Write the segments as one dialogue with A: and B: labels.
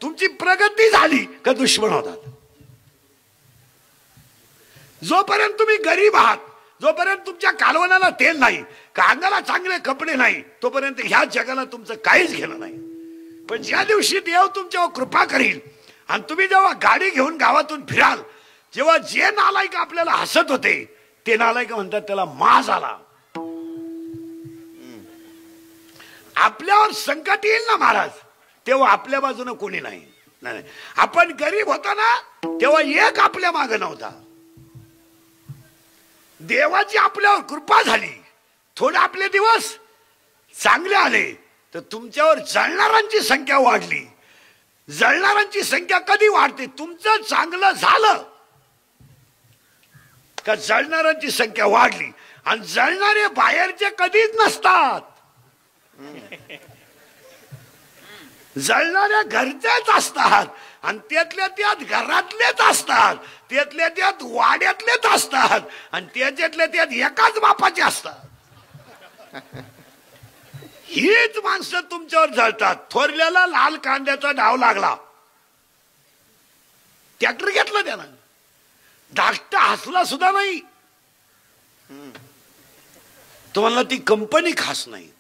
A: तुमची प्रगती झाली का दुश्मन होतात. जोपर्यंत तुम्ही गरीब आहात, जोपर्यंत तुमच्या कालवणाला तेल नाही, कांद्याला चांगले कपडे नाही, तोपर्यंत ह्या जगाला तुमचं काहीच घेणं नाही. पण ज्या दिवशी देव तुमच्यावर कृपा करील आणि तुम्ही जेव्हा गाडी घेऊन गावातून फिराल, जेव्हा जे नालायक आपल्याला हसत होते ते नालायक म्हणतात त्याला माज आला. आपल्यावर संकट येईल ना महाराज, तेव्हा आपल्या बाजूने कोणी नाही. आपण गरीब होता ना तेव्हा एक आपल्या मागे नव्हता. देवाची आपल्यावर कृपा झाली, थोडे आपले दिवस चांगले आले तर तुमच्यावर जळणाऱ्यांची संख्या वाढली. जळणाऱ्यांची संख्या कधी वाढते? तुमचं चांगलं झालं का जळणाऱ्यांची संख्या वाढली. आणि जळणारे बाहेरचे कधीच नसतात, जळणाऱ्या घरचेच असतात. आणि त्यातल्या त्यात घरातलेच असतात, त्यातल्या त्यात वाड्यातलेच असतात, आणि त्याच्यातल्या त्यात एकाच बापाचे असतात. हीच माणसं तुमच्यावर जळतात. थोरल्याला लाल कांद्याचा डाव लागला, ट्रॅक्टर घेतला त्यानं, धाकटा हसला सुद्धा नाही. तुम्हाला ती कंपनी खास नाही.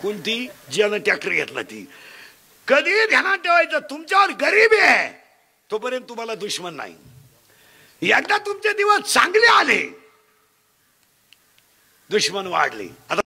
A: कोणती? ज्यानं ट्रॅक्टर घेतला ती. कधी ध्यानात ठेवायचं, तुमच्यावर गरीबी आहे तोपर्यंत तुम्हाला दुश्मन नाही. एकदा तुमचे दिवस चांगले आले दुश्मन वाढले. आता